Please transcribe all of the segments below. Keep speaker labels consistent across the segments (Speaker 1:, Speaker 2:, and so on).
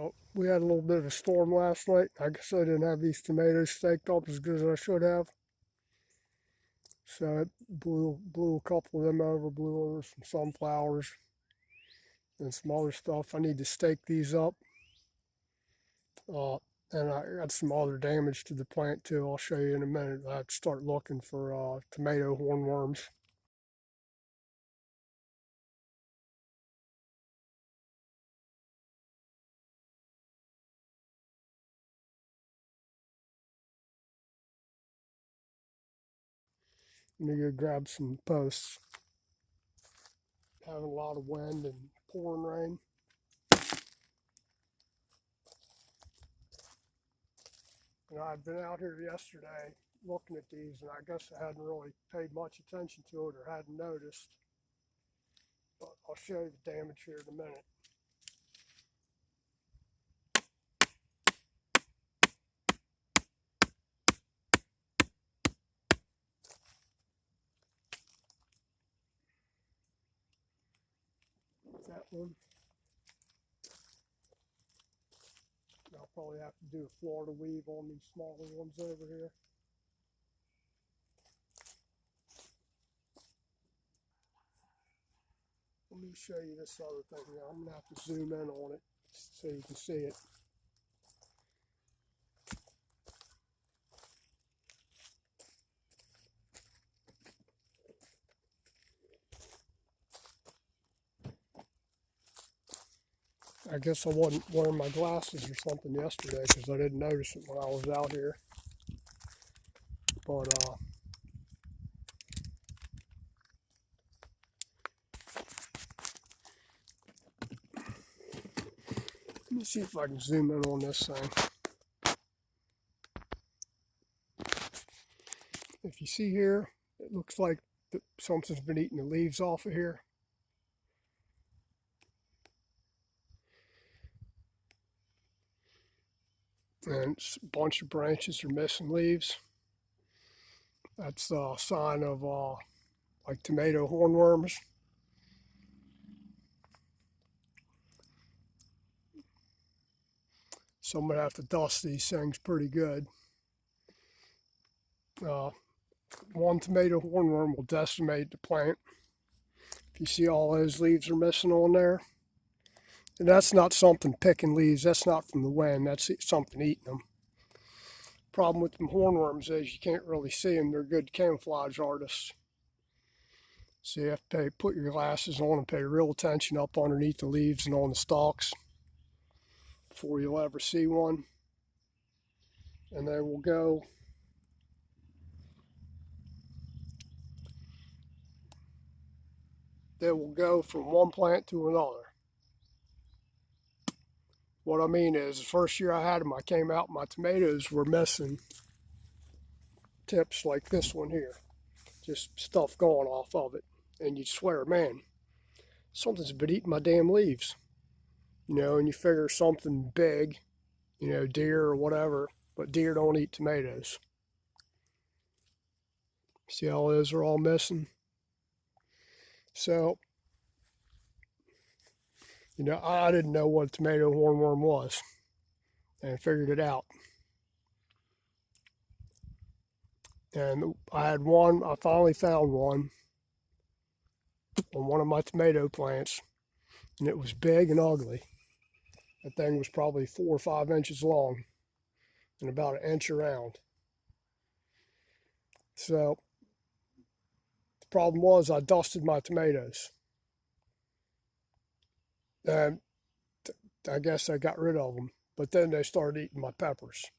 Speaker 1: Well, we had a little bit of a storm last night. I guess I didn't have these tomatoes staked up as good as I should have. So it blew a couple of them over, blew over some sunflowers and some other stuff. I need to stake these up. Uh, and I got some other damage to the plant too. I'll show you in a minute. I have to start looking for tomato hornworms. Let me go grab some posts. Having a lot of wind and pouring rain. I'd been out here yesterday looking at these, and I guess I hadn't really paid much attention to it or hadn't noticed. But I'll show you the damage here in a minute. That one. I'll probably have to do a Florida weave on these smaller ones over here. Let me show you this other thing here. I'm going to have to zoom in on it so you can see it. I guess I wasn't wearing my glasses or something yesterday because I didn't notice it when I was out here. But let me see if I can zoom in on this thing. If you see here, it looks like something's been eating the leaves off of here. And a bunch of branches are missing leaves. That's a sign of like tomato hornworms. So I'm going to have to dust these things pretty good. One tomato hornworm will decimate the plant. If you see all those leaves are missing on there, and that's not something picking leaves, that's not from the wind, that's something eating them. Problem with them hornworms is you can't really see them. They're good camouflage artists. So you have to put your glasses on and pay real attention up underneath the leaves and on the stalks before you'll ever see one. And they will go from one plant to another. What I mean is, the first year I had them, I came out, my tomatoes were missing tips like this one here. Just stuff going off of it. And you'd swear, man, something's been eating my damn leaves. And you figure something big, deer or whatever, but deer don't eat tomatoes. See how those are all missing? So, I didn't know what a tomato hornworm was and figured it out. And I finally found one on one of my tomato plants, and it was big and ugly. That thing was probably 4 or 5 inches long and about an inch around. So the problem was I dusted my tomatoes. And I guess I got rid of them. But then they started eating my peppers.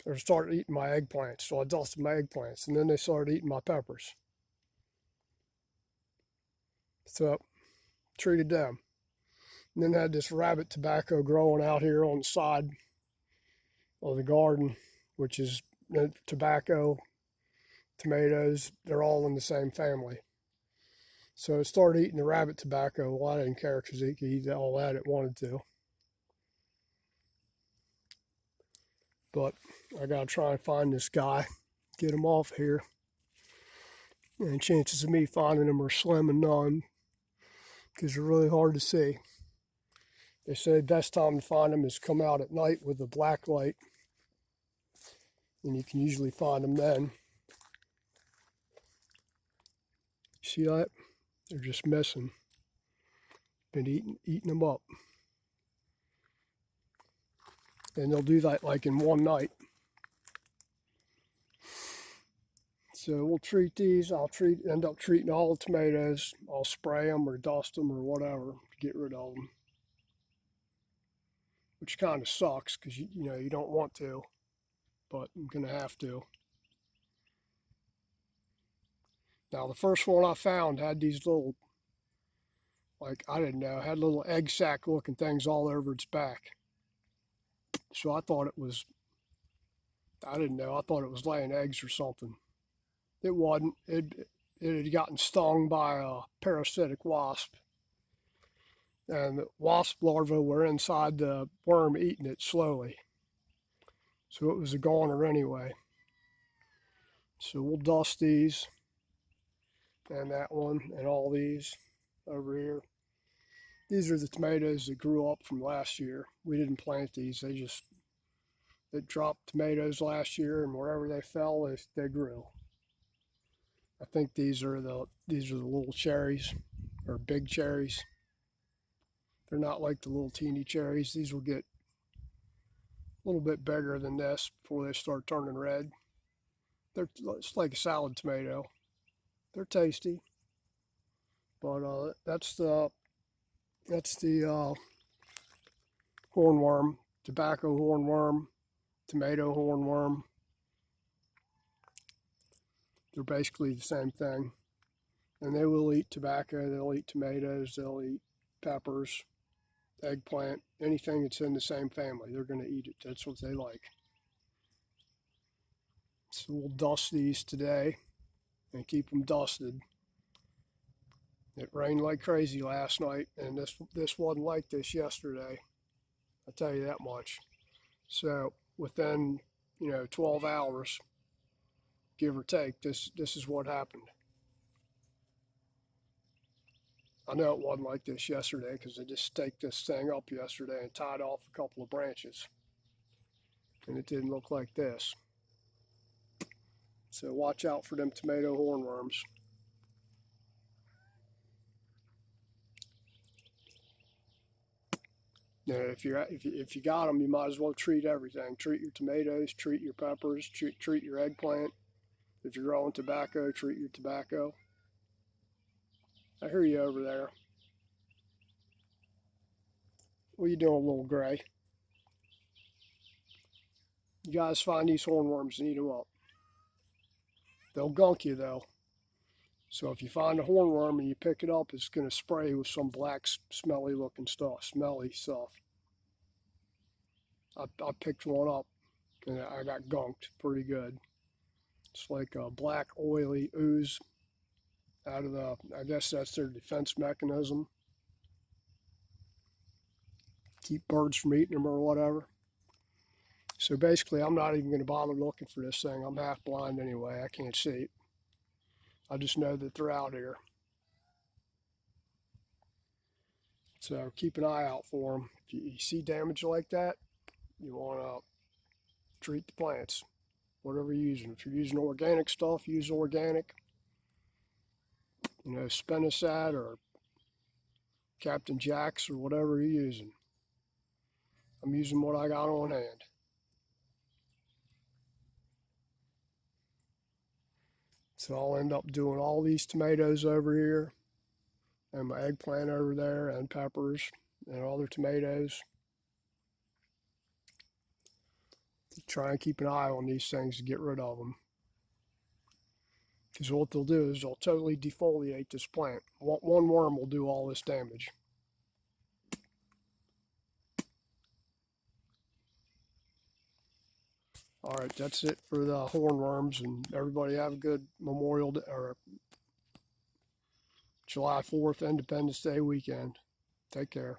Speaker 1: Or started eating my eggplants. So I dusted my eggplants. And then they started eating my peppers. So treated them. And then had this rabbit tobacco growing out here on the side of the garden, which is tobacco, tomatoes, they're all in the same family. So it started eating the rabbit tobacco. Well, I didn't care because it could eat all that it wanted to. But I got to try and find this guy, get him off here. And chances of me finding him are slim and none because they're really hard to see. They say the best time to find them is come out at night with a black light, and you can usually find them then. See that? They're just missing. Been eating them up. And they'll do that like in one night. So we'll treat these. End up treating all the tomatoes. I'll spray them or dust them or whatever to get rid of them. Which kind of sucks because you know you don't want to, but I'm gonna have to. Now the first one I found had these little, like I didn't know, had little egg sac looking things all over its back. So I thought it was, I didn't know, I thought it was laying eggs or something. It wasn't. It had gotten stung by a parasitic wasp. And the wasp larvae were inside the worm eating it slowly. So it was a goner anyway. So we'll dust these and that one and all these over here. These are the tomatoes that grew up from last year. We didn't plant these. They dropped tomatoes last year, and wherever they fell, they grew. I think these are the little cherries, or big cherries. They're not like the little teeny cherries. These will get a little bit bigger than this before they start turning red. It's like a salad tomato. They're tasty, but that's the hornworm, tobacco hornworm, tomato hornworm. They're basically the same thing. And they will eat tobacco, they'll eat tomatoes, they'll eat peppers, eggplant, anything that's in the same family. They're going to eat it. That's what they like. So we'll dust these today and keep them dusted. It rained like crazy last night, and this wasn't like this yesterday. I'll tell you that much. So within 12 hours, give or take, this is what happened. I know it wasn't like this yesterday because I just staked this thing up yesterday and tied off a couple of branches, and it didn't look like this. So watch out for them tomato hornworms. Now, if you got them, you might as well treat everything. Treat your tomatoes, treat your peppers, treat your eggplant. If you're growing tobacco, treat your tobacco. I hear you over there. What are you doing, little gray? You guys find these hornworms and eat them up. They'll gunk you though. So if you find a hornworm and you pick it up, it's going to spray with some black, smelly stuff. I picked one up and I got gunked pretty good. It's like a black, oily ooze out of I guess that's their defense mechanism. Keep birds from eating them or whatever. So basically, I'm not even going to bother looking for this thing. I'm half blind anyway. I can't see it. I just know that they're out here. So keep an eye out for them. If you see damage like that, you want to treat the plants, whatever you're using. If you're using organic stuff, use organic. Spinosad or Captain Jack's or whatever you're using. I'm using what I got on hand. So I'll end up doing all these tomatoes over here and my eggplant over there and peppers and all their tomatoes. Try and keep an eye on these things to get rid of them. Because what they'll do is they'll totally defoliate this plant. One worm will do all this damage. All right, that's it for the hornworms, and everybody have a good Memorial Day or July 4th Independence Day weekend. Take care.